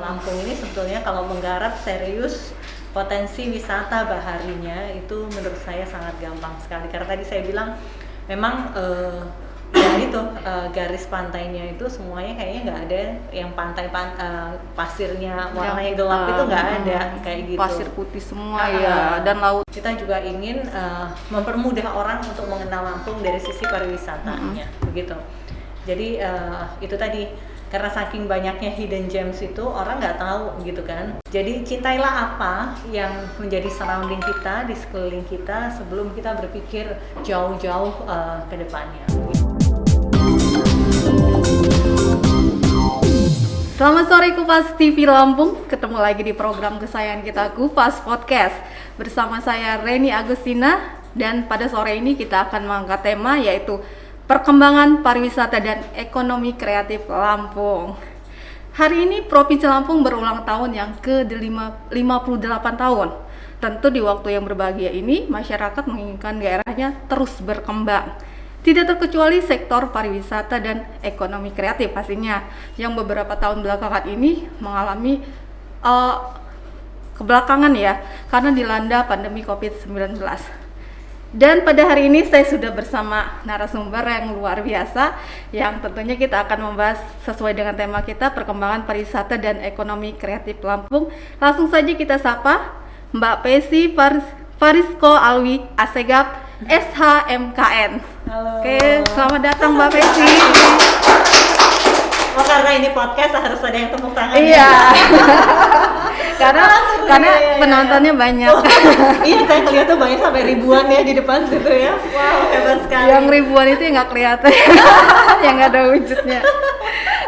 Lampung ini sebetulnya kalau menggarap serius potensi wisata baharinya itu menurut saya sangat gampang sekali, karena tadi saya bilang memang ya itu garis pantainya itu semuanya kayaknya nggak ada yang pasirnya warnanya gelap itu nggak ada kayak gitu. Pasir putih semua ya, dan laut. Kita juga ingin mempermudah orang untuk mengenal Lampung dari sisi pariwisatanya, begitu. Jadi itu tadi, karena saking banyaknya hidden gems itu orang nggak tahu gitu kan. Jadi cintailah apa yang menjadi surrounding kita, di sekeliling kita, sebelum kita berpikir jauh-jauh ke depannya. Selamat sore Kupas TV Lampung, ketemu lagi di program kesayangan kita Kupas Podcast. Bersama saya Reni Agustina, dan pada sore ini kita akan mengangkat tema yaitu perkembangan pariwisata dan ekonomi kreatif Lampung. Hari ini Provinsi Lampung berulang tahun yang ke-58 tahun. Tentu di waktu yang berbahagia ini, masyarakat menginginkan daerahnya terus berkembang. Tidak terkecuali sektor pariwisata dan ekonomi kreatif pastinya, yang beberapa tahun belakangan ini mengalami kebelakangan ya, karena dilanda pandemi COVID-19. Dan pada hari ini saya sudah bersama narasumber yang luar biasa, yang tentunya kita akan membahas sesuai dengan tema kita, perkembangan pariwisata dan ekonomi kreatif Lampung. Langsung saja kita sapa Mbak Pesi Farisko Alwi Asegaf SHMKN. Halo. Oke, selamat datang Mbak Pesi. Oh, karena ini podcast harus ada yang tepuk tangan. Iya. karena penontonnya banyak. Iya, saya kelihatan tuh banyak sampai ribuan ya di depan situ ya. Wow, hebat sekali. Yang ribuan itu yang nggak kelihatan, yang nggak ada wujudnya.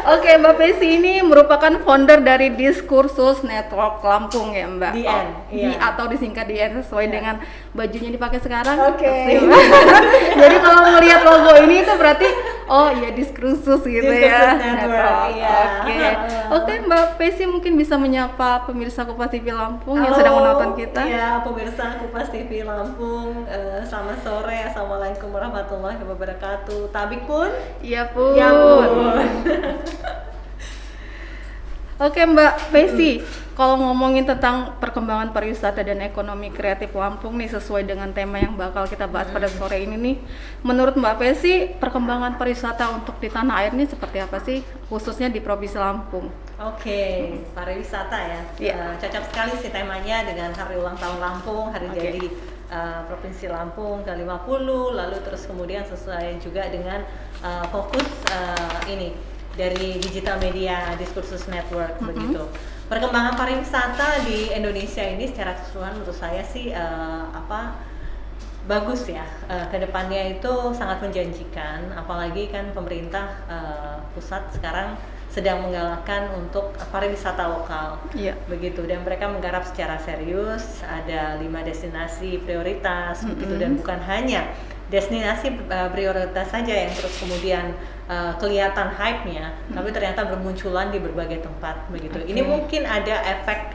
Oke, Mbak Pesi ini merupakan founder dari Diskursus Network Lampung ya Mbak. DN, iya. Atau disingkat DN sesuai dengan bajunya dipakai sekarang. Oke. Jadi kalau melihat logo ini itu berarti oh iya Diskursus gitu ya. Network, iya. Oke, Mbak Pesi mungkin bisa menyapa pemirsa Kupas TV Lampung yang sedang menonton kita. Iya, pemirsa Kupas TV Lampung, selamat sore. Assalamualaikum warahmatullahi wabarakatuh. Tabik pun? Iya pun. Ya pun. Oke Mbak Pesi, kalau ngomongin tentang perkembangan pariwisata dan ekonomi kreatif Lampung nih, sesuai dengan tema yang bakal kita bahas pada sore ini nih, menurut Mbak Pesi perkembangan pariwisata untuk di tanah air ini seperti apa sih, khususnya di Provinsi Lampung? Oke, pariwisata ya. Cocok sekali sih temanya dengan hari ulang tahun Lampung, hari jadi Provinsi Lampung ke-50, lalu terus kemudian sesuai juga dengan fokus ini dari digital media Diskursus Network, begitu. Perkembangan pariwisata di Indonesia ini secara keseluruhan menurut saya sih bagus ya. Kedepannya itu sangat menjanjikan, apalagi kan pemerintah pusat sekarang sedang menggalakkan untuk pariwisata lokal, begitu, dan mereka menggarap secara serius. Ada 5 destinasi prioritas, begitu, dan bukan hanya destinasi prioritas saja yang terus kemudian kelihatan hype-nya, tapi ternyata bermunculan di berbagai tempat, begitu. Ini mungkin ada efek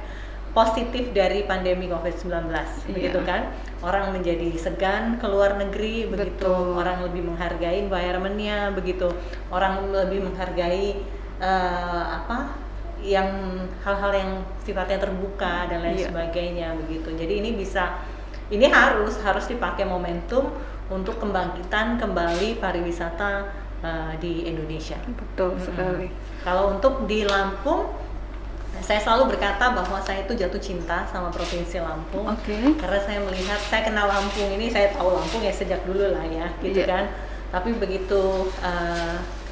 positif dari pandemi COVID-19, begitu kan? Orang menjadi segan ke luar negeri, begitu. Orang lebih menghargai environment-nya, begitu. Orang lebih menghargai yang hal-hal yang sifatnya terbuka dan lain sebagainya, begitu. Jadi ini harus dipakai momentum untuk kembangkitan kembali pariwisata di Indonesia. Betul sekali. Kalau untuk di Lampung, saya selalu berkata bahwa saya itu jatuh cinta sama Provinsi Lampung. Karena saya melihat, saya kenal Lampung ini, saya tahu Lampung ya sejak dulu lah ya, gitu kan. Tapi begitu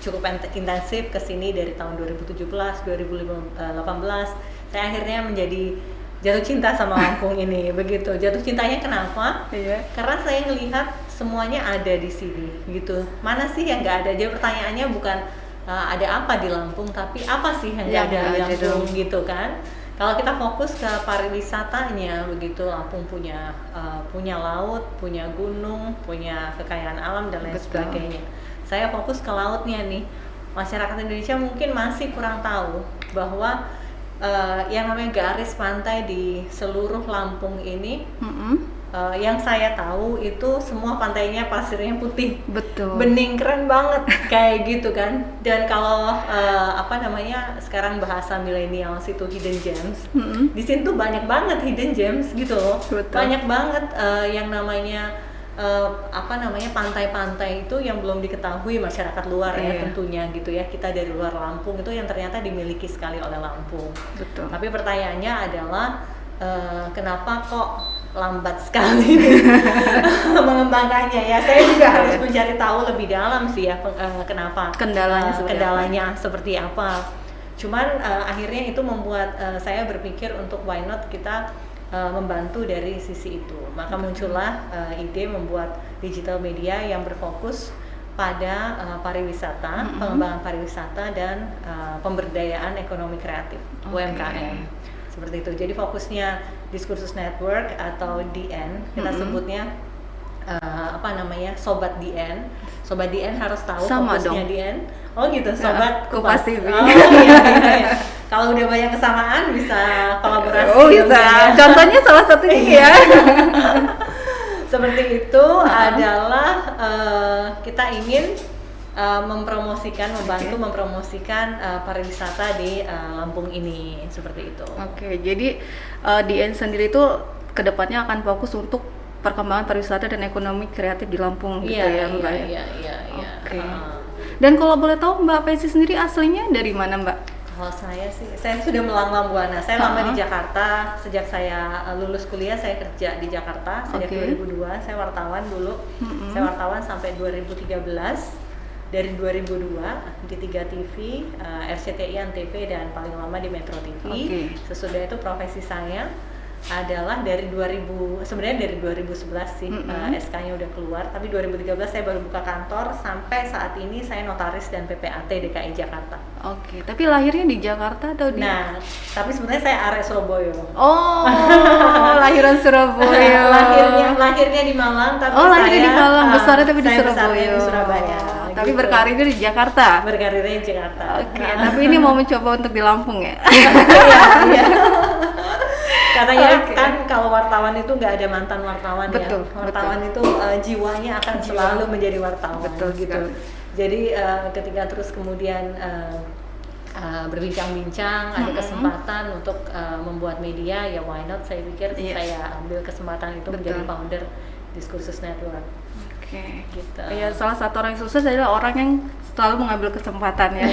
cukup intensif kesini dari tahun 2017, 2018, saya akhirnya menjadi jatuh cinta sama Lampung ini, begitu. Jatuh cintanya kenapa? Karena saya melihat semuanya ada di sini, gitu. Mana sih yang nggak ada? Jadi pertanyaannya bukan ada apa di Lampung, tapi apa sih yang nggak ada di Lampung, gitu kan? Kalau kita fokus ke pariwisatanya, begitu, Lampung punya laut, punya gunung, punya kekayaan alam dan lain sebagainya. Saya fokus ke lautnya nih. Masyarakat Indonesia mungkin masih kurang tahu bahwa yang namanya garis pantai di seluruh Lampung ini yang saya tahu itu semua pantainya pasirnya putih, betul, bening, keren banget kayak gitu kan. Dan kalau sekarang bahasa milenials itu hidden gems, di sini tuh banyak banget hidden gems gitu loh. Betul. Banyak banget yang namanya pantai-pantai itu yang belum diketahui masyarakat luar ya tentunya gitu ya. Kita dari luar Lampung itu yang ternyata dimiliki sekali oleh Lampung. Betul. Tapi pertanyaannya adalah kenapa kok lambat sekali mengembangkannya ya. Saya juga harus mencari tahu lebih dalam sih ya kenapa kendalanya seperti apa. Cuman akhirnya itu membuat saya berpikir untuk why not kita membantu dari sisi itu. Maka muncullah ide membuat digital media yang berfokus pada pariwisata, pengembangan pariwisata dan pemberdayaan ekonomi kreatif, UMKM. Seperti itu. Jadi fokusnya Diskursus Network atau DN, kita sebutnya Sobat DN. Sobat DN harus tahu sama fokusnya dong. DN. Oh gitu, Sobat Kupas TV. Oh iya. Kalau udah banyak kesamaan bisa kolaborasi. Oh bisa. Contohnya salah satunya ya. Seperti itu adalah kita ingin membantu mempromosikan pariwisata di Lampung ini, seperti itu. Oke, jadi DN sendiri itu kedepannya akan fokus untuk perkembangan pariwisata dan ekonomi kreatif di Lampung gitu ya Mbak? Iya. Oke. Dan kalau boleh tahu Mbak Pesi sendiri aslinya dari mana Mbak? Kalau saya sudah melanglang buana. Saya lama di Jakarta. Sejak saya lulus kuliah saya kerja di Jakarta sejak 2002. Saya wartawan dulu. Saya wartawan sampai 2013. Dari 2002 di 3 TV, RCTI Antv dan paling lama di Metro TV. Sesudah itu profesi saya adalah sebenarnya dari 2011 sih SK-nya udah keluar, tapi 2013 saya baru buka kantor. Sampai saat ini saya notaris dan PPAT DKI Jakarta. Oke, tapi lahirnya di Jakarta atau di? Nah, tapi sebenarnya saya arek Surabaya. Oh, lahiran Surabaya. lahirnya di Malang, tapi lahirnya di Malang, besarnya tapi di Surabaya. Tapi gitu. Berkarirnya di Jakarta. Berkarirnya di Jakarta. Oke, tapi ini mau mencoba untuk di Lampung ya? Iya. Katanya kan kalau wartawan itu nggak ada mantan wartawan. Betul, ya. Wartawan itu jiwanya akan selalu menjadi wartawan. Betul gitu. Jadi ketika terus kemudian berbincang-bincang, ada kesempatan untuk membuat media, ya why not? Saya pikir saya ambil kesempatan itu menjadi founder Diskursus Network. Oke, gitu. Ya, salah satu orang yang sukses adalah orang yang selalu mengambil kesempatan ya.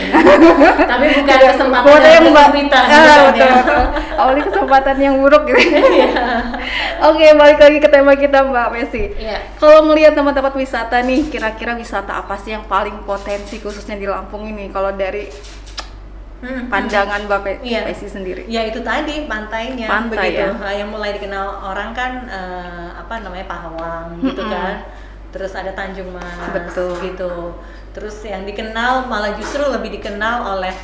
Tapi bukan kesempatan yang kesulitan. Betul. Awalnya kesempatan yang buruk gitu. Oke, balik lagi ke tema kita Mbak Messi. Kalau melihat tempat-tempat wisata nih, kira-kira wisata apa sih yang paling potensi khususnya di Lampung ini? Kalau dari pandangan Mbak Messi sendiri. Ya itu tadi pantainya. Pantai begitu. Ya. Yang mulai dikenal orang kan Pahawang gitu kan. Terus ada Tanjung Mas, gitu. Terus yang dikenal malah justru lebih dikenal oleh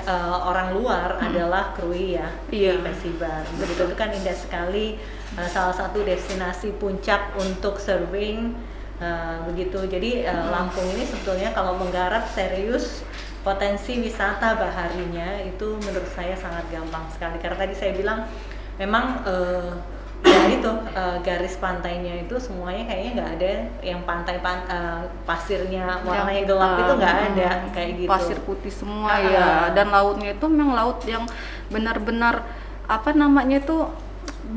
orang luar adalah Krui ya, di Pesibar. Begitu itu kan indah sekali, salah satu destinasi puncak untuk surfing, begitu. Jadi Lampung ini sebetulnya kalau menggarap serius potensi wisata baharinya itu menurut saya sangat gampang sekali. Karena tadi saya bilang memang garis pantainya itu semuanya kayaknya nggak ada yang pasirnya warnanya gelap itu nggak ada kayak gitu. Pasir putih semua ya, dan lautnya itu memang laut yang benar-benar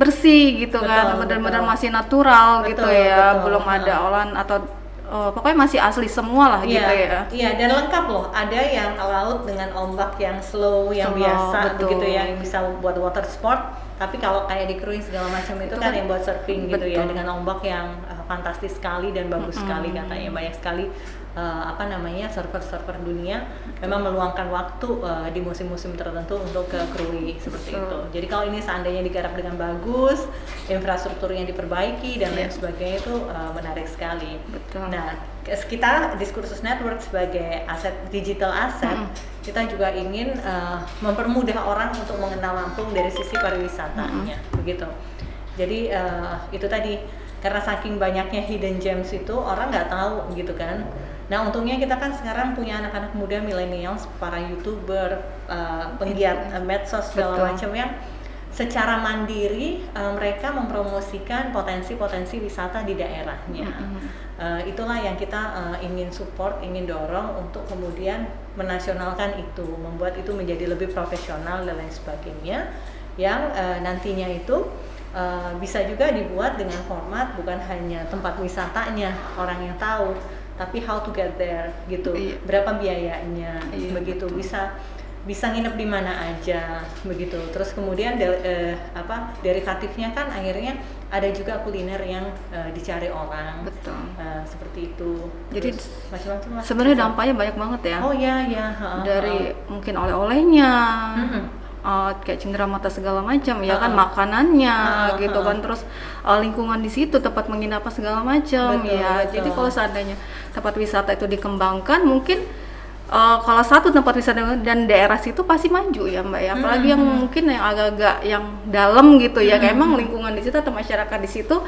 bersih gitu. Kan, benar-benar masih natural gitu ya, belum ada olahan atau pokoknya masih asli semua lah gitu ya. Iya, dan lengkap loh. Ada yang laut dengan ombak yang slow, yang biasa begitu ya, yang bisa buat water sport. Tapi kalau kayak di cruise segala macam itu kan yang buat surfing gitu ya, dengan ombak yang fantastis sekali dan bagus sekali katanya. Banyak sekali surfer-surfer dunia memang meluangkan waktu di musim-musim tertentu untuk ke cruise seperti itu. Jadi kalau ini seandainya digarap dengan bagus, infrastrukturnya diperbaiki dan lain sebagainya itu menarik sekali. Nah, kita Diskursus Network sebagai digital asset, kita juga ingin mempermudah orang untuk mengenal Lampung dari sisi pariwisatanya, begitu. Jadi itu tadi, karena saking banyaknya hidden gems itu orang nggak tahu gitu kan. Nah untungnya kita kan sekarang punya anak-anak muda millennials, para YouTuber, penggiat medsos segala macam yang secara mandiri mereka mempromosikan potensi-potensi wisata di daerahnya. Itulah yang kita ingin support, ingin dorong untuk kemudian menasionalkan itu, membuat itu menjadi lebih profesional dan lain sebagainya, yang nantinya itu bisa juga dibuat dengan format bukan hanya tempat wisatanya orang yang tahu, tapi how to get there gitu, berapa biayanya, begitu, bisa nginep di mana aja begitu. Terus kemudian derivatifnya kan akhirnya ada juga kuliner yang dicari orang. Betul. Seperti itu. Jadi macam-macam. Sebenarnya dampaknya banyak banget ya. Oh ya. Dari mungkin oleh-olehnya, kayak cenderamata segala macam, ya kan, makanannya gitu kan, terus lingkungan di situ, tempat menginap segala macam, ya. Betul. Jadi kalau seandainya tempat wisata itu dikembangkan, mungkin kalau satu tempat wisata dan daerah situ pasti maju ya Mbak ya, apalagi yang mungkin yang agak-agak yang dalam gitu ya, kayak emang lingkungan di situ atau masyarakat di situ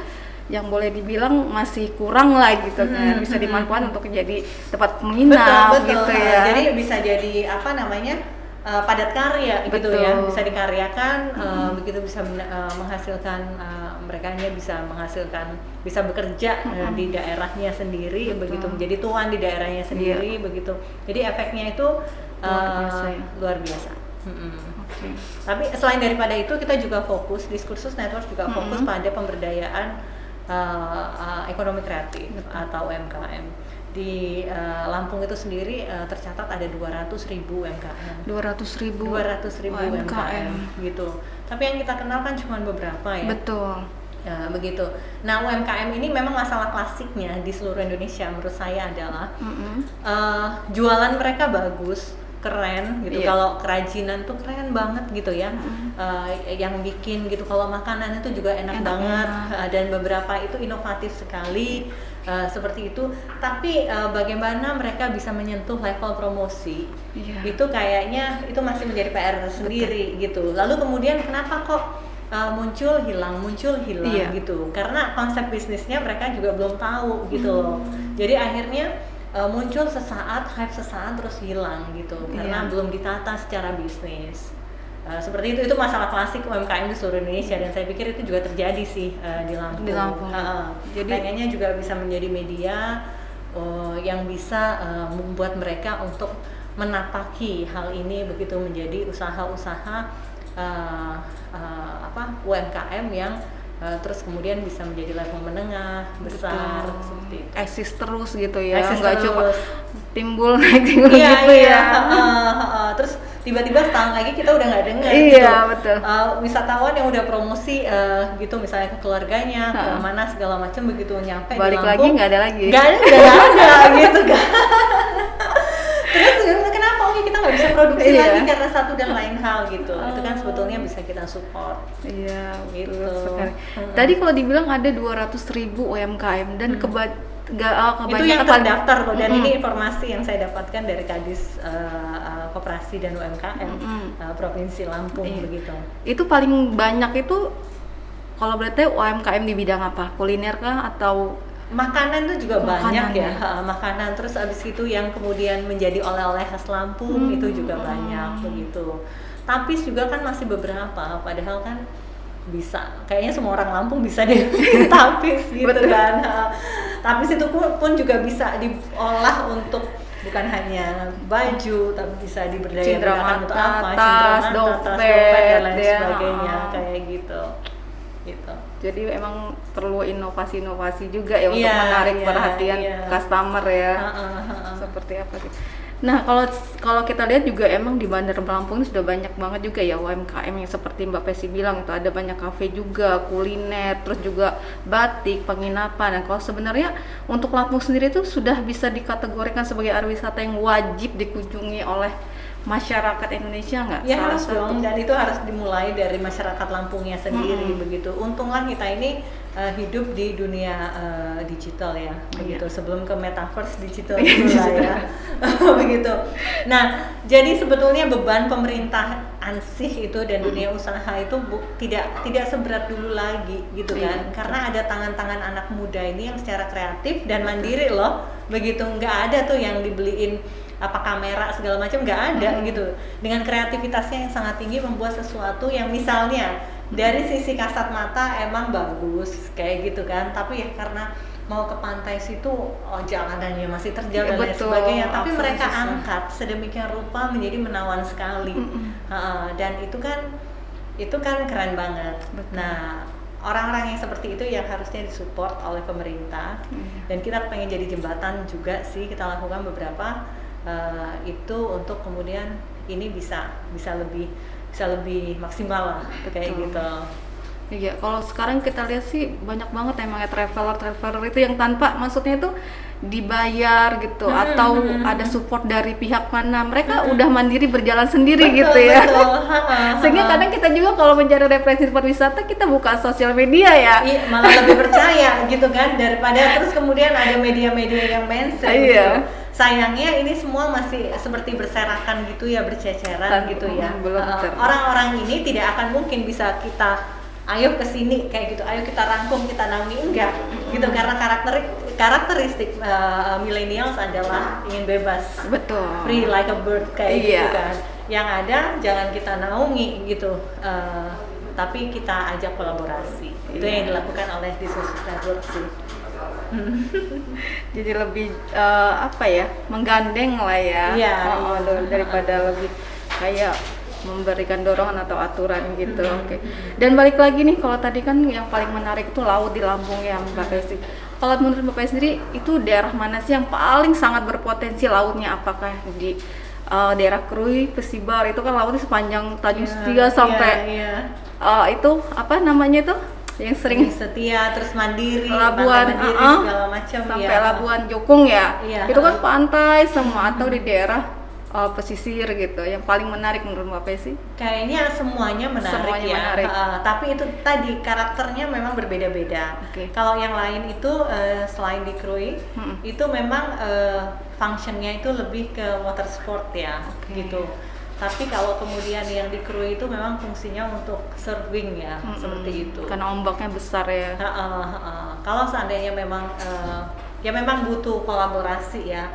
yang boleh dibilang masih kurang lah gitu kan, bisa dimanfaatkan untuk jadi tempat menginap. Betul. Gitu ya. Jadi bisa jadi apa namanya, padat karya. Betul. Gitu ya, bisa dikaryakan, begitu bisa menghasilkan, merekanya bisa menghasilkan, bisa bekerja di daerahnya sendiri. Betul. Begitu, menjadi tuan di daerahnya sendiri. Begitu, jadi efeknya itu luar biasa. Okay. Tapi selain daripada itu, kita juga fokus, Diskursus Network juga fokus pada pemberdayaan ekonomi kreatif atau UMKM. Di Lampung itu sendiri tercatat ada 200.000 UMKM. 200.000 UMKM gitu. Tapi yang kita kenal kan cuma beberapa ya. Betul. Ya, begitu. Nah, UMKM ini memang masalah klasiknya di seluruh Indonesia menurut saya adalah jualan mereka bagus, keren gitu. Kalau kerajinan tuh keren banget gitu ya. Yang bikin gitu, kalau makanan itu juga enak banget. Dan beberapa itu inovatif sekali. Seperti itu, tapi bagaimana mereka bisa menyentuh level promosi, itu kayaknya itu masih menjadi PR sendiri. Betul. Gitu. Lalu kemudian kenapa kok muncul hilang gitu, karena konsep bisnisnya mereka juga belum tahu gitu loh. Jadi akhirnya muncul sesaat, hype sesaat, terus hilang gitu, karena belum ditata secara bisnis. Seperti itu masalah klasik UMKM di seluruh Indonesia, dan saya pikir itu juga terjadi sih di Lampung. Jadi kayaknya juga bisa menjadi media yang bisa membuat mereka untuk menapaki hal ini, begitu, menjadi usaha-usaha UMKM yang terus kemudian bisa menjadi level menengah, besar. Betul. Seperti itu. Eksis terus gitu ya, nggak cuma timbul gitu ya. Terus tiba-tiba setahun lagi kita udah nggak dengar. Betul. Wisatawan yang udah promosi gitu, misalnya ke keluarganya, ke mana segala macam, begitu nyampe balik di Lampung, lagi nggak ada lagi. Nggak ada gitu kan. Terus kenapa kita nggak bisa produksi lagi karena satu dan lain hal gitu. Itu kan sebetulnya bisa kita support. Gitu. Tadi kalau dibilang ada 200.000 UMKM dan kebanyakan itu yang terdaftar loh, dan ini informasi yang saya dapatkan dari Kadis Koperasi dan UMKM Provinsi Lampung. Begitu. Itu paling banyak itu kalau berarti UMKM di bidang apa? Kuliner kah atau makanan? Tuh juga banyak ya, makanan. Terus abis itu yang kemudian menjadi oleh-oleh khas Lampung itu juga banyak begitu. Tapis juga kan masih beberapa, padahal kan bisa, kayaknya semua orang Lampung bisa deh tapis gitu. Kan. Tapis itu pun juga bisa diolah untuk bukan hanya baju, tapi bisa diberdayakan untuk apa, tas, dompet, dan lain sebagainya, kayak gitu. Jadi emang perlu inovasi-inovasi juga ya untuk menarik perhatian customer ya. Seperti apa gitu. Nah, kalau kita lihat juga emang di Bandar Lampung ini sudah banyak banget juga ya UMKM yang seperti Mbak Pesi bilang, itu ada banyak kafe juga, kuliner, terus juga batik, penginapan. Dan kalau sebenarnya untuk Lampung sendiri itu sudah bisa dikategorikan sebagai area wisata yang wajib dikunjungi oleh masyarakat Indonesia nggak? Ya harus dong, dan itu harus dimulai dari masyarakat Lampungnya sendiri. Begitu. Untunglah kita ini hidup di dunia digital ya, begitu. Sebelum ke metaverse digital itu lah ya. Begitu. Nah, jadi sebetulnya beban pemerintah ansih itu dan dunia usaha itu tidak seberat dulu lagi gitu kan. Karena ada tangan-tangan anak muda ini yang secara kreatif dan mandiri loh. Begitu, nggak ada tuh yang dibeliin kamera segala macam, nggak ada gitu. Dengan kreativitasnya yang sangat tinggi membuat sesuatu yang misalnya Dari sisi kasat mata emang bagus kayak gitu kan, tapi ya karena mau ke pantai situ jalanannya masih terjal dan lain sebagainya, tapi mereka angkat sedemikian rupa menjadi menawan sekali. Dan itu kan keren banget. Betul. Nah, orang-orang yang seperti itu yang harusnya disupport oleh pemerintah. Dan kita pengen jadi jembatan juga sih, kita lakukan beberapa itu untuk kemudian ini bisa lebih maksimal lah kayak gitu. Iya, kalau sekarang kita lihat sih banyak banget emangnya traveler itu yang tanpa maksudnya itu dibayar gitu atau ada support dari pihak mana, mereka udah mandiri berjalan sendiri gitu ya. Sehingga kadang kita juga kalau mencari referensi tempat wisata kita buka sosial media ya. Iya, malah lebih percaya gitu kan daripada terus kemudian ada media-media yang mainstream gitu. Sayangnya ini semua masih seperti berserakan gitu ya, berceceran gitu ya. Orang-orang ini tidak akan mungkin bisa kita ayo ke sini kayak gitu, ayo kita rangkum, kita naungi, enggak gitu, karena karakteristik millennials adalah ingin bebas, betul, free like a bird kayak gitu kan. Yang ada jangan kita naungi gitu, tapi kita ajak kolaborasi. Itu yang dilakukan oleh Disruptive Network sih. Jadi lebih menggandeng lah ya, daripada lebih kayak memberikan dorongan atau aturan gitu. Oke. Dan balik lagi nih, kalau tadi kan yang paling menarik itu laut di Lampung ya Mbak Pesi. Kalau menurut Mbak Pesi sendiri itu daerah mana sih yang paling sangat berpotensi lautnya? Apakah di daerah Krui, Pesibar itu kan lautnya sepanjang Tanjung Setia sampai itu apa namanya itu? Yang sering Setia, terus Mandiri, Labuan, segala macam sampai Labuan Jukung ya. Itu kan pantai semua, atau di daerah pesisir gitu, yang paling menarik menurut Mbak Pesi? Kayaknya semuanya menarik. Tapi itu tadi karakternya memang berbeda-beda. Kalau yang lain itu selain di Krui, itu memang functionnya itu lebih ke water sport ya, gitu. Tapi kalau kemudian yang di Krui itu memang fungsinya untuk surfing ya, seperti itu. Karena ombaknya besar ya. Kalau seandainya memang ya memang butuh kolaborasi ya,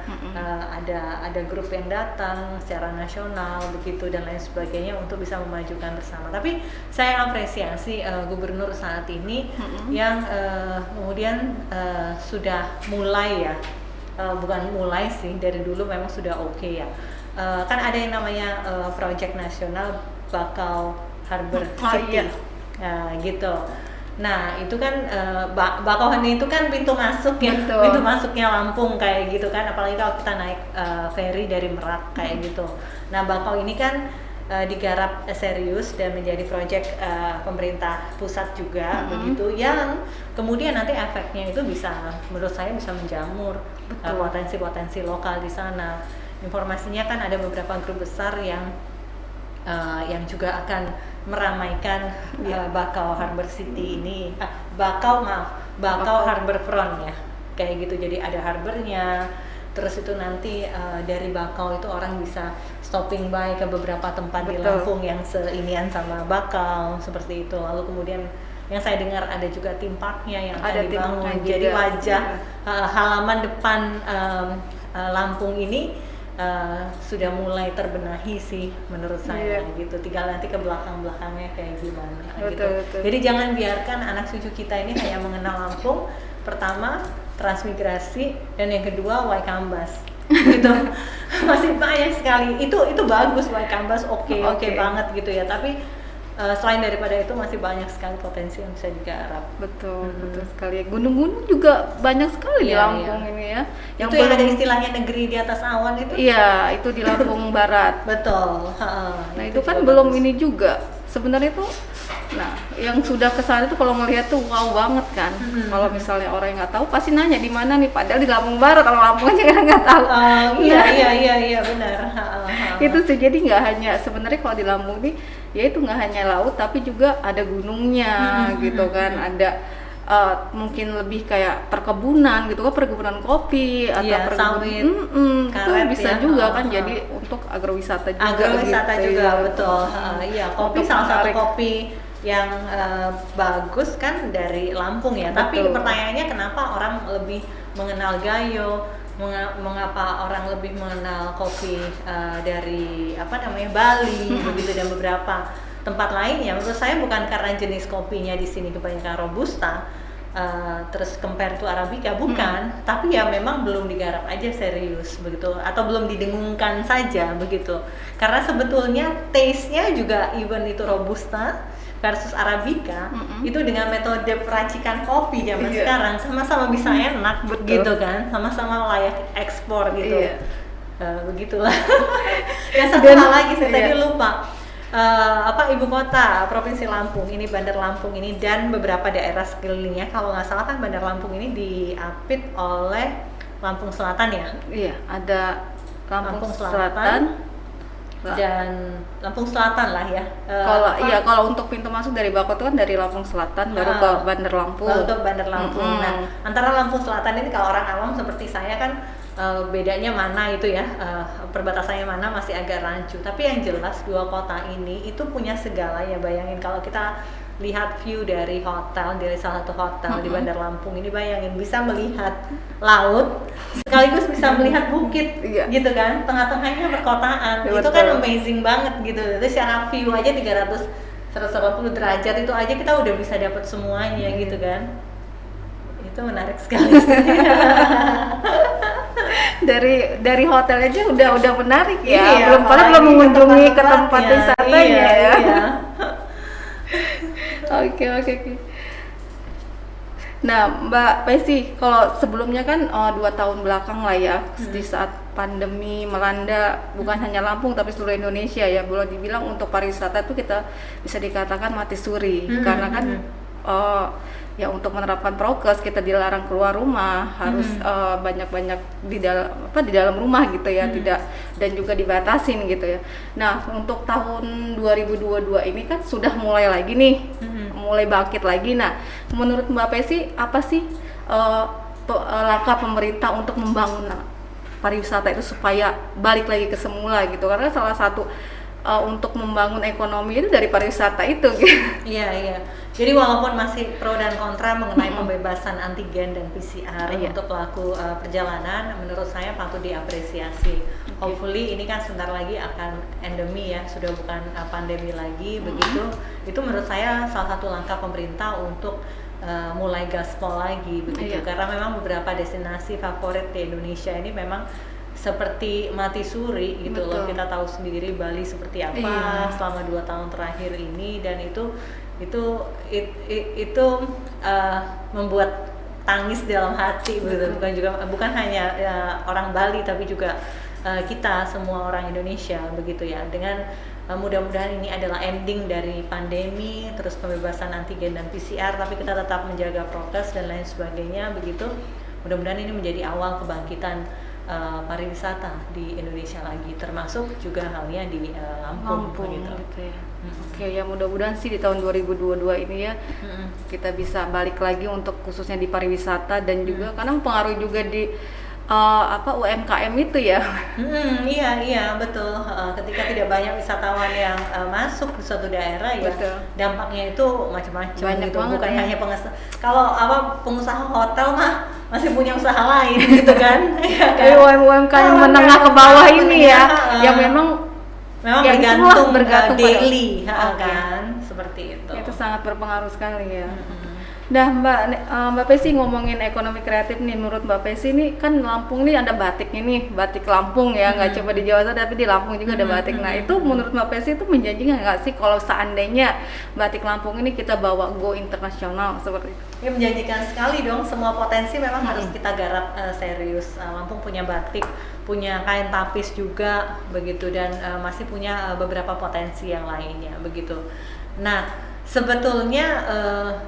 ada grup yang datang secara nasional begitu dan lain sebagainya untuk bisa memajukan bersama. Tapi saya apresiasi gubernur saat ini yang kemudian sudah mulai ya, bukan mulai sih, dari dulu memang sudah oke ya. Kan ada yang namanya proyek nasional Bakau Harbor City, gitu. Nah itu kan Bakauheni itu kan pintu masuk ya, pintu masuknya Lampung kayak gitu kan, apalagi kalau kita naik ferry dari Merak kayak gitu. Nah Bakau ini kan digarap serius dan menjadi proyek pemerintah pusat juga begitu, yang kemudian nanti efeknya itu bisa, menurut saya bisa menjamur potensi-potensi lokal di sana. Informasinya kan ada beberapa grup besar yang juga akan meramaikan Bakau Harbor City ini, Bakau Harbor Front ya, kayak gitu. Jadi ada harbornya, terus itu nanti dari Bakau itu orang bisa stopping by ke beberapa tempat di Lampung yang seinian sama Bakau, seperti itu. Lalu kemudian yang saya dengar ada juga theme parknya yang akan dibangun, jadi wajah halaman depan Lampung ini sudah mulai terbenahi sih menurut saya gitu. Tinggal nanti ke belakang-belakangnya kayak gimana gitu. Jadi jangan biarkan anak cucu kita ini hanya mengenal Lampung, pertama transmigrasi, dan yang kedua Waikambas gitu. Masih banyak sekali. Itu bagus, Waikambas oke banget gitu ya. Tapi selain daripada itu masih banyak sekali potensi yang bisa digarap. Betul sekali. Gunung-gunung juga banyak sekali di Lampung ini ya. Yang itu yang ada istilahnya negeri di atas awan itu? Iya, itu di Lampung Barat. Betul. Nah itu kan belum bagus. Ini juga. Sebenarnya itu, nah yang sudah kesana itu kalau ngelihat tuh wow banget kan. Kalau misalnya orang yang nggak tahu pasti nanya di mana nih, padahal di Lampung Barat. Kalau Lampung aja kan nggak tahu. Iya benar. Itu sih, jadi nggak hanya sebenarnya kalau di Lampung nih, ya itu nggak hanya laut tapi juga ada gunungnya gitu kan, ada mungkin lebih kayak perkebunan gitu kan, perkebunan kopi atau sawit, itu bisa ya, juga kan jadi untuk agrowisata juga. Agrowisata gitu, juga ya. Betul. Iya, kopi salah satu kopi yang bagus kan dari Lampung ya. Tapi pertanyaannya kenapa orang lebih mengenal Gayo? Mengapa orang lebih mengenal kopi dari Bali begitu dan beberapa tempat lain ya menurut saya bukan karena jenis kopinya di sini kebanyakan robusta, terus compare to arabica bukan, tapi ya memang belum digarap aja serius begitu, atau belum didengungkan saja begitu. Karena sebetulnya taste-nya juga even itu robusta versus arabica itu dengan metode peracikan kopi zaman sekarang sama-sama bisa enak gitu kan, sama-sama layak ekspor gitu. Begitulah. Ya satu hal lagi saya tadi lupa. Ibu kota Provinsi Lampung ini, Bandar Lampung ini dan beberapa daerah sekelilingnya, kalau nggak salah kan Bandar Lampung ini diapit oleh Lampung Selatan ya? Iya, ada Lampung Selatan dan Lampung Selatan lah ya. Kalau untuk pintu masuk dari Bako itu kan dari Lampung Selatan baru ke Bandar Lampung. Baru ke Bandar Lampung. Nah, antara Lampung Selatan ini kalau orang awam seperti saya kan bedanya mana itu ya, perbatasannya mana masih agak rancu. Tapi yang jelas dua kota ini itu punya segala ya. Bayangin kalau kita lihat view dari hotel, dari salah satu hotel di Bandar Lampung ini, bayangin bisa melihat laut sekaligus bisa melihat bukit gitu kan, tengah-tengahnya perkotaan. Itu kan amazing banget gitu. Itu secara view aja 180 derajat itu aja kita udah bisa dapat semuanya gitu kan. Itu menarik sekali. dari hotel aja udah menarik ya. Belum mengunjungi ke tempat wisatanya ya. Oke. Nah, Mbak Pesi, kalau sebelumnya kan 2 tahun belakang lah ya, di saat pandemi melanda bukan hanya Lampung tapi seluruh Indonesia ya, boleh dibilang untuk pariwisata itu kita bisa dikatakan mati suri karena kan ya untuk menerapkan prokes kita dilarang keluar rumah, harus banyak-banyak di dalam rumah gitu ya, tidak, dan juga dibatasin gitu ya. Nah, untuk tahun 2022 ini kan sudah mulai lagi nih, mulai bangkit lagi. Nah, menurut Mbak Pesi apa sih langkah pemerintah untuk membangun pariwisata itu supaya balik lagi ke semula gitu? Karena salah satu untuk membangun ekonomi itu dari pariwisata itu gitu. Iya. Jadi walaupun masih pro dan kontra mengenai pembebasan antigen dan PCR untuk pelaku perjalanan, menurut saya patut diapresiasi. Hopefully ini kan sebentar lagi akan endemi ya, sudah bukan pandemi lagi begitu. Itu menurut saya salah satu langkah pemerintah untuk mulai gaspol lagi begitu. Karena memang beberapa destinasi favorit di Indonesia ini memang seperti mati suri gitu loh. Kita tahu sendiri Bali seperti apa selama 2 tahun terakhir ini, dan itu membuat tangis dalam hati begitu. Bukan hanya orang Bali tapi juga kita semua orang Indonesia begitu ya. Dengan mudah-mudahan ini adalah ending dari pandemi, terus pembebasan antigen dan PCR, tapi kita tetap menjaga prokes dan lain sebagainya begitu. Mudah-mudahan ini menjadi awal kebangkitan pariwisata di Indonesia lagi, termasuk juga halnya di Lampung gitu ya. Oke, ya mudah-mudahan sih di tahun 2022 ini ya kita bisa balik lagi untuk khususnya di pariwisata, dan juga karena pengaruh juga di UMKM itu ya. Iya betul. Ketika tidak banyak wisatawan yang masuk di suatu daerah ya, dampaknya itu macam-macam gitu. Bukan hanya pengusaha hotel mah masih punya usaha lain gitu kan. UMKM menengah ke bawah ini ya, yang memang bergantung daily kan, seperti itu. Itu sangat berpengaruh sekali ya. Nah, Mbak Pesi, ngomongin ekonomi kreatif nih, menurut Mbak Pesi nih kan Lampung nih ada batiknya nih, batik Lampung ya, nggak cuma di Jawa tapi di Lampung juga ada batik. Nah, itu menurut Mbak Pesi itu menjanjikan nggak sih kalau seandainya batik Lampung ini kita bawa go internasional seperti itu? Ya, menjanjikan sekali dong. Semua potensi memang harus kita garap serius. Lampung punya batik, punya kain tapis juga begitu, dan masih punya beberapa potensi yang lainnya begitu. Nah, sebetulnya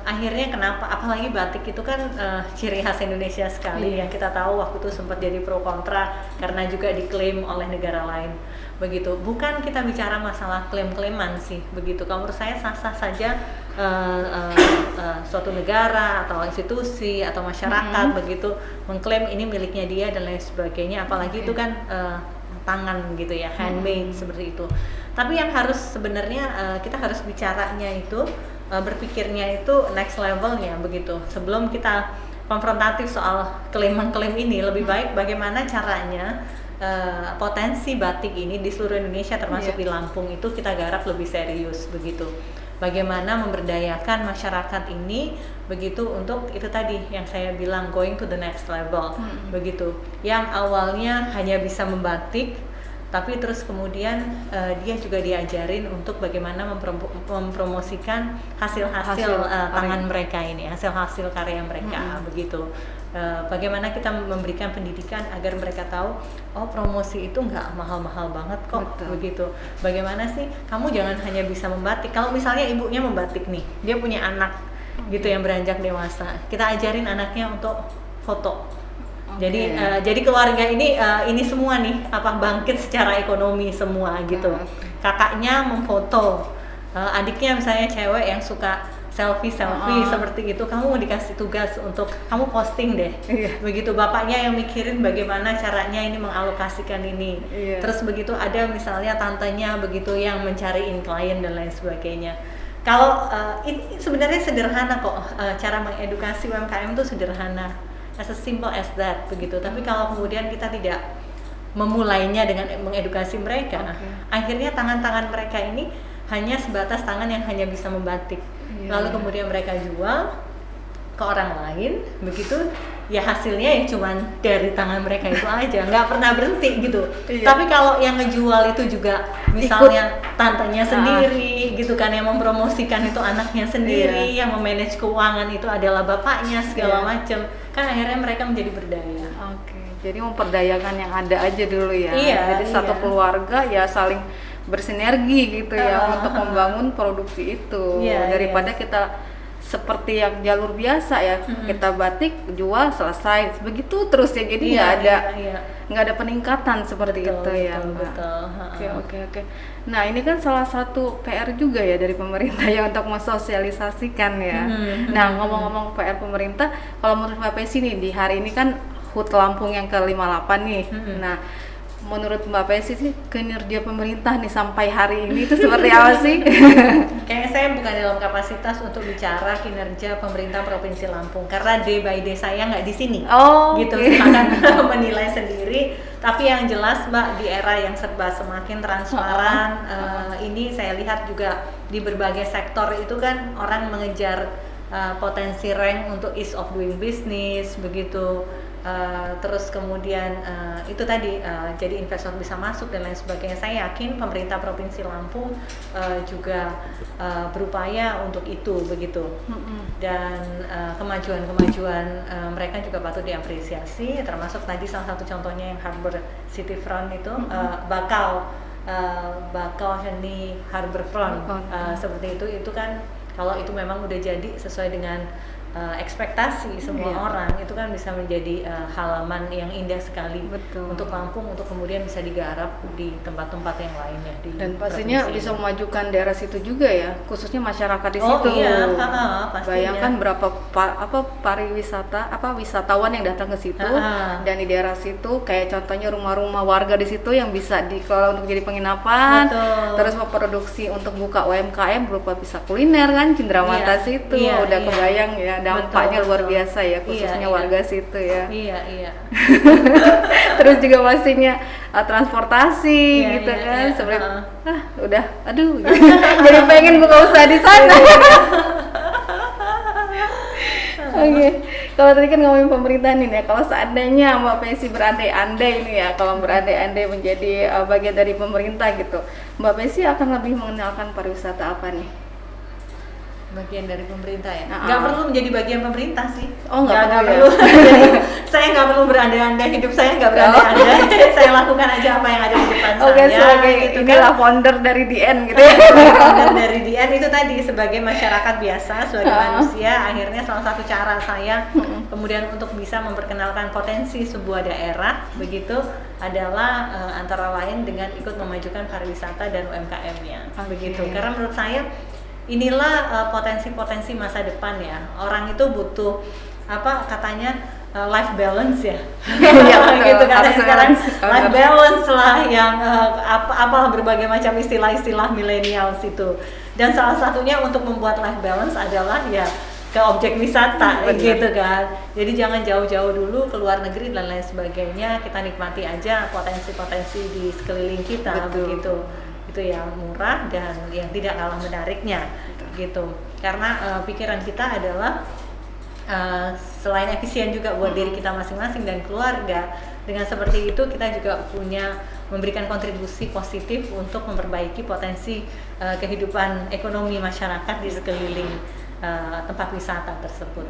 akhirnya kenapa, apalagi batik itu kan ciri khas Indonesia sekali yang kita tahu waktu itu sempat jadi pro kontra karena juga diklaim oleh negara lain begitu. Bukan kita bicara masalah klaim-klaiman sih begitu. Kalau menurut saya sah-sah saja suatu negara atau institusi atau masyarakat begitu mengklaim ini miliknya dia dan lain sebagainya, apalagi itu kan tangan gitu ya, handmade seperti itu. Tapi yang harus sebenarnya kita harus bicaranya itu, berpikirnya itu next levelnya begitu. Sebelum kita konfrontatif soal klaim-mengklaim ini, lebih baik bagaimana caranya potensi batik ini di seluruh Indonesia termasuk di Lampung itu kita garap lebih serius begitu. Bagaimana memberdayakan masyarakat ini begitu untuk itu tadi yang saya bilang going to the next level begitu. Yang awalnya hanya bisa membatik tapi terus kemudian dia juga diajarin untuk bagaimana mempromosikan hasil-hasil tangan mereka ini, hasil-hasil karya mereka begitu. Bagaimana kita memberikan pendidikan agar mereka tahu oh promosi itu nggak mahal-mahal banget kok. Betul. Begitu. Bagaimana sih kamu jangan hanya bisa membatik. Kalau misalnya ibunya membatik nih, dia punya anak gitu yang beranjak dewasa, kita ajarin anaknya untuk foto. Jadi keluarga ini semua nih bangkit secara ekonomi semua gitu. Kakaknya memfoto, adiknya misalnya cewek yang suka selfie seperti itu, kamu dikasih tugas untuk kamu posting deh. Begitu. Bapaknya yang mikirin bagaimana caranya ini mengalokasikan ini. Terus begitu ada misalnya tantenya begitu yang mencariin klien dan lain sebagainya. Kalau ini sebenarnya sederhana kok, cara mengedukasi UMKM itu sederhana, as simple as that begitu. Tapi kalau kemudian kita tidak memulainya dengan mengedukasi mereka, akhirnya tangan-tangan mereka ini hanya sebatas tangan yang hanya bisa membatik. Lalu kemudian mereka jual ke orang lain begitu, ya hasilnya ya cuman dari tangan mereka itu aja, nggak pernah berhenti gitu. Tapi kalau yang ngejual itu juga misalnya tantenya sendiri gitu kan, yang mempromosikan itu anaknya sendiri, yang memanage keuangan itu adalah bapaknya segala macam, kan akhirnya mereka menjadi berdaya. Jadi memperdayakan yang ada aja dulu ya. Jadi satu keluarga ya saling bersinergi gitu ya untuk membangun produksi itu, daripada kita seperti yang jalur biasa ya, kita batik jual selesai begitu terus ya, jadi nggak ada peningkatan seperti itu ya. Oke. Nah ini kan salah satu PR juga ya dari pemerintah ya untuk mensosialisasikan ya. Nah ngomong-ngomong PR pemerintah, kalau menurut Mbak Pesi nih di hari ini kan HUT Lampung yang ke-58 nih. Nah menurut Mbak Pesi sih kinerja pemerintah nih sampai hari ini itu seperti apa sih? Kayaknya saya bukan dalam kapasitas untuk bicara kinerja pemerintah Provinsi Lampung karena day by day saya nggak di sini. Gitu. Silakan menilai sendiri. Tapi yang jelas Mbak, di era yang serba semakin transparan, ini saya lihat juga di berbagai sektor itu kan orang mengejar potensi rank untuk ease of doing business begitu. Terus kemudian itu tadi jadi investor bisa masuk dan lain sebagainya. Saya yakin pemerintah Provinsi Lampung juga berupaya untuk itu begitu. Dan kemajuan mereka juga patut diapresiasi, termasuk tadi salah satu contohnya yang Harbor City Front itu bakal Henley Harbor Front seperti itu kan, kalau itu memang udah jadi sesuai dengan ekspektasi semua orang, itu kan bisa menjadi halaman yang indah sekali untuk Lampung, untuk kemudian bisa digarap di tempat-tempat yang lainnya di dan pastinya bisa memajukan daerah situ juga ya, khususnya masyarakat di situ. Bayangkan berapa wisatawan yang datang ke situ, dan di daerah situ kayak contohnya rumah-rumah warga di situ yang bisa dikelola untuk jadi penginapan, terus memproduksi untuk buka UMKM berupa bisa kuliner kan, Cendramata situ udah kebayang ya dampaknya luar biasa ya, khususnya warga situ ya. Terus juga pastinya transportasi gitu kan, seperti udah aduh jadi pengen buka usaha di sana. Kalau tadi kan ngomongin pemerintah nih ya, kalau seandainya Mbak Pesi berandai-andai ini ya, kalau berandai-andai menjadi bagian dari pemerintah gitu, Mbak Pesi akan lebih mengenalkan pariwisata apa nih? Bagian dari pemerintah ya? Nggak perlu menjadi bagian pemerintah sih. Nggak perlu. Jadi, saya nggak perlu berandai-andai, hidup saya nggak berandai-andai. Saya lakukan aja apa yang ada di depan saya. Gitu inilah founder dari DN gitu ya. Founder dari DN itu tadi sebagai masyarakat biasa, sebagai manusia, akhirnya salah satu cara saya kemudian untuk bisa memperkenalkan potensi sebuah daerah begitu adalah antara lain dengan ikut memajukan pariwisata dan UMKM-nya begitu. Karena menurut saya inilah potensi-potensi masa depan ya. Orang itu butuh katanya life balance ya. Gitu kan sekarang life balance lah yang berbagai macam istilah-istilah millennials itu. Dan salah satunya untuk membuat life balance adalah ya ke objek wisata gitu kan. Jadi jangan jauh-jauh dulu ke luar negeri dan lain sebagainya, kita nikmati aja potensi-potensi di sekeliling kita. Begitu. Itu yang murah dan yang tidak kalah menariknya. Gitu. Karena pikiran kita adalah selain efisien juga buat diri kita masing-masing dan keluarga, dengan seperti itu kita juga memberikan kontribusi positif untuk memperbaiki potensi kehidupan ekonomi masyarakat di sekeliling tempat wisata tersebut.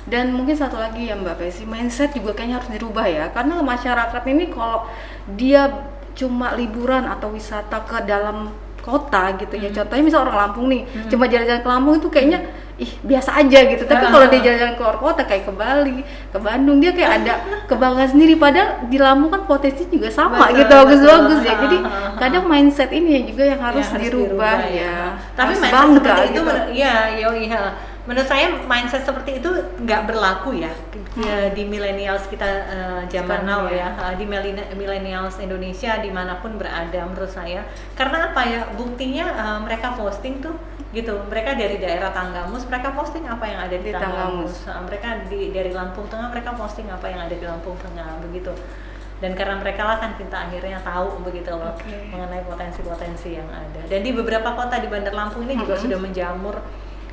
Dan mungkin satu lagi ya Mbak Pesi, mindset juga kayaknya harus dirubah ya, karena masyarakat ini kalau dia cuma liburan atau wisata ke dalam kota gitu ya, contohnya misal orang Lampung nih, cuma jalan-jalan ke Lampung itu kayaknya biasa aja gitu. Tapi kalau dia jalan-jalan keluar kota kayak ke Bali, ke Bandung, dia kayak ada kebanggaan sendiri, padahal di Lampung kan potensi juga sama gitu, bagus-bagus ya. Jadi kadang mindset ini juga yang harus dirubah ya. Tapi harus mindset bangga seperti itu gitu. Menurut saya mindset seperti itu nggak berlaku ya di millennials kita zaman now ya, di millennials Indonesia dimanapun berada menurut saya. Karena apa ya, buktinya mereka posting tuh gitu, mereka dari daerah Tanggamus mereka posting apa yang ada di Tanggamus, mereka dari Lampung Tengah mereka posting apa yang ada di Lampung Tengah begitu. Dan karena mereka lah kan kita akhirnya tahu begitu loh mengenai potensi-potensi yang ada. Dan di beberapa kota di Bandar Lampung ini juga sudah menjamur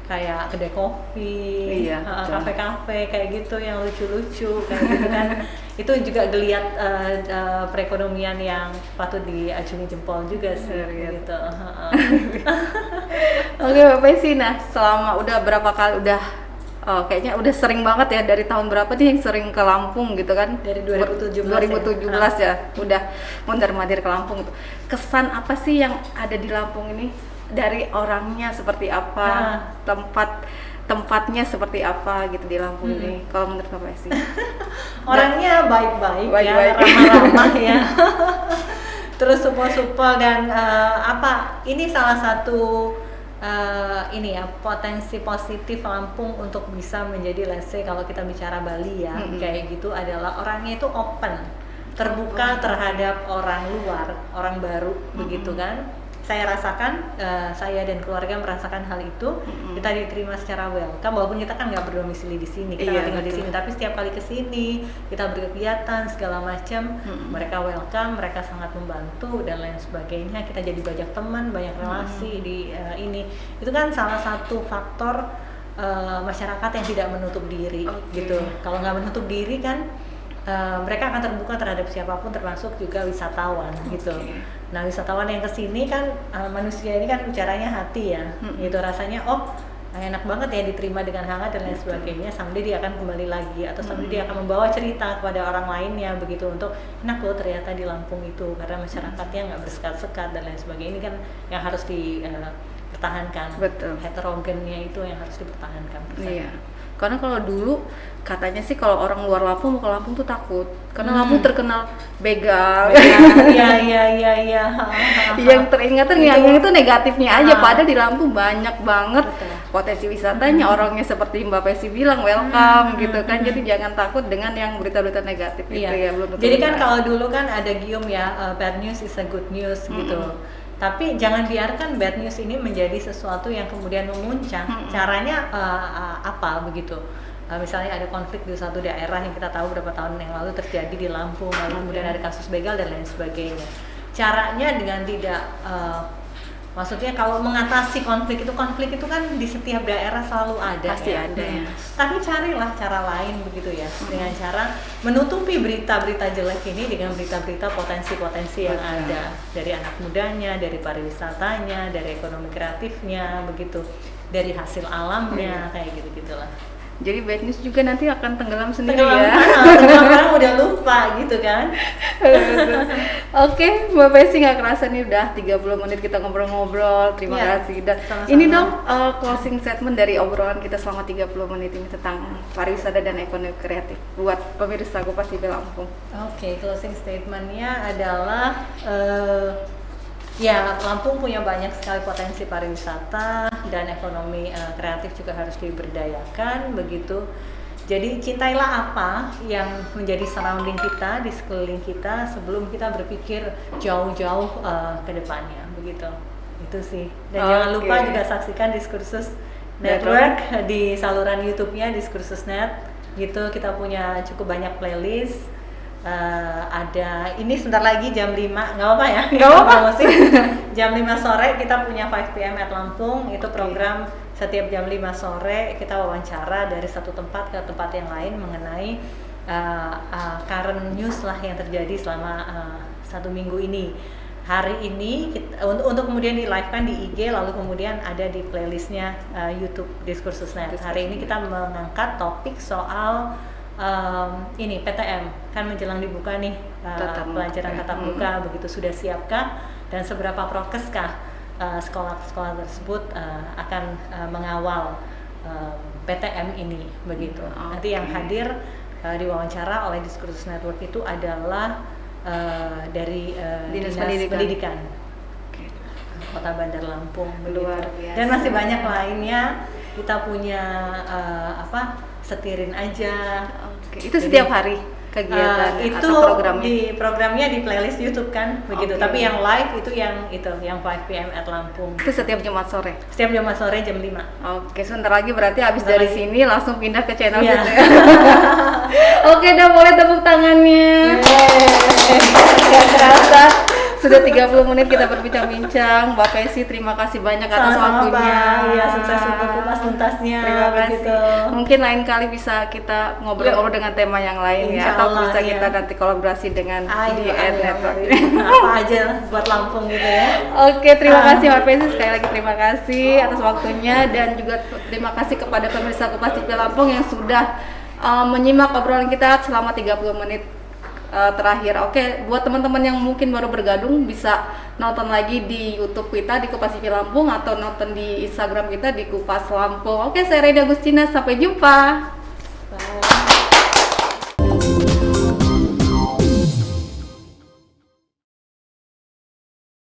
kayak kedai kopi, kafe-kafe kayak gitu yang lucu-lucu kayak gitu kan. Itu juga geliat perekonomian yang patut diacungi jempol juga sih gitu. Oke Mbak Pesi, nah selama udah berapa kali kayaknya udah sering banget ya, dari tahun berapa nih yang sering ke Lampung gitu kan? Dari 2017 ya, udah mondar-mandir ke Lampung gitu. Kesan apa sih yang ada di Lampung ini? Dari orangnya seperti apa, tempatnya seperti apa gitu di Lampung ini, kalau menurut Mbak Pesi? Orangnya baik-baik ya, ramah-ramah ya. Terus supel-supel dan ini salah satu potensi positif Lampung untuk bisa menjadi, let's say kalau kita bicara Bali ya, kayak gitu adalah orangnya itu open, terbuka terhadap orang luar, orang baru begitu kan. Saya rasakan, saya dan keluarga merasakan hal itu. Kita diterima secara welcome, walaupun kita kan nggak berdomisili di sini, kita nggak tinggal di sini, tapi setiap kali ke sini kita berkegiatan segala macam, mereka welcome, mereka sangat membantu dan lain sebagainya. Kita jadi banyak teman, banyak relasi di ini. Itu kan salah satu faktor masyarakat yang tidak menutup diri gitu. Kalau nggak menutup diri kan mereka akan terbuka terhadap siapapun, termasuk juga wisatawan gitu. Nah, wisatawan yang kesini kan manusia ini kan bicaranya hati ya, gitu rasanya enak banget ya diterima dengan hangat dan lain sebagainya. Someday dia akan kembali lagi atau someday dia akan membawa cerita kepada orang lainnya begitu, untuk enak loh ternyata di Lampung itu, karena masyarakatnya nggak bersekat-sekat dan lain sebagainya. Ini kan yang harus dipertahankan. Betul. Heterogennya itu yang harus dipertahankan. Iya. Karena kalau dulu katanya sih kalau orang luar Lampung mau ke Lampung tuh takut, karena Lampung terkenal begal. Iya. Yang teringatan yang itu negatifnya aja, padahal di Lampung banyak banget potensi wisatanya. Orangnya seperti Mbak Pesi bilang welcome gitu kan. Jadi jangan takut dengan yang berita-berita negatif itu ya. Jadi kan kalau dulu kan ada gium ya, bad news is a good news gitu. Tapi jangan biarkan bad news ini menjadi sesuatu yang kemudian memuncak. Caranya apa begitu? Misalnya ada konflik di suatu daerah yang kita tahu beberapa tahun yang lalu terjadi di Lampung, lalu kemudian ada kasus begal dan lain sebagainya. Caranya dengan tidak maksudnya kalau mengatasi konflik itu kan di setiap daerah selalu ada. Pasti ada ya. Tapi carilah cara lain begitu ya, dengan cara menutupi berita-berita jelek ini dengan berita-berita potensi-potensi yang ada, dari anak mudanya, dari pariwisatanya, dari ekonomi kreatifnya begitu, dari hasil alamnya, kayak gitu-gitulah. Jadi bad news juga nanti akan tenggelam sendiri tenggelam orang udah lupa gitu kan. Oke, Mbak Pesi, nggak kerasa nih udah 30 menit kita ngobrol-ngobrol. Terima kasih. Dan sama-sama. Ini dong closing statement dari obrolan kita selama 30 menit ini tentang pariwisata dan ekonomi kreatif buat pemirsa Kupas TV Lampung. Oke, closing statementnya adalah Lampung punya banyak sekali potensi pariwisata dan ekonomi kreatif juga harus diberdayakan begitu. Jadi cintailah apa yang menjadi surrounding kita, di sekeliling kita, sebelum kita berpikir jauh-jauh ke depannya begitu. Itu sih. Dan jangan lupa juga saksikan diskursus Network di saluran YouTube-nya Diskursusnet gitu. Kita punya cukup banyak playlist. Ada ini sebentar lagi jam 5, nggak apa ya? Nggak apa-apa. Jam 5 sore kita punya 5 PM at Lampung. Itu program setiap jam 5 sore kita wawancara dari satu tempat ke tempat yang lain mengenai current news lah yang terjadi selama 1 minggu ini. Hari ini untuk kemudian di live kan di IG, lalu kemudian ada di playlistnya YouTube Diskursusnet. Hari ini kita mengangkat topik soal ini PTM kan menjelang dibuka nih, pelajaran tatap muka, begitu sudah siapkah dan seberapa prokeskah sekolah-sekolah tersebut akan mengawal PTM ini begitu. Nanti yang hadir diwawancara oleh Diskursus Network itu adalah dari Dinas Pendidikan Kota Bandar Lampung, luar biasa. Dan masih banyak lainnya. Kita punya setirin aja. Itu setiap hari kegiatan itu atau programnya? Di programnya di playlist YouTube kan begitu. Tapi yang live itu yang 5 PM at Lampung. Itu setiap Jumat sore. Setiap Jumat sore jam 5. Oke, sebentar lagi berarti habis dari sini langsung pindah ke channel Iya. gitu ya. Oke, udah boleh tepuk tangannya. Gak terasa sudah 30 menit kita berbincang-bincang. Mbak Pesi, terima kasih banyak atas waktunya. Iya, sukses untuk kupas tuntasnya. Terima kasih. Begitu. Mungkin lain kali bisa kita ngobrol-ngobrol dengan tema yang lain ya, atau bisa kita nanti kolaborasi dengan DN Network. Apa aja buat Lampung gitu ya. Oke, terima kasih Mbak Pesi, sekali lagi terima kasih atas waktunya, dan juga terima kasih kepada pemirsa Kupas TV Lampung yang sudah menyimak obrolan kita selama 30 menit terakhir. Oke, buat teman-teman yang mungkin baru bergabung bisa nonton lagi di YouTube kita di Kupas TV Lampung atau nonton di Instagram kita di Kupas Lampung. Oke, saya Reni Agustina, sampai jumpa.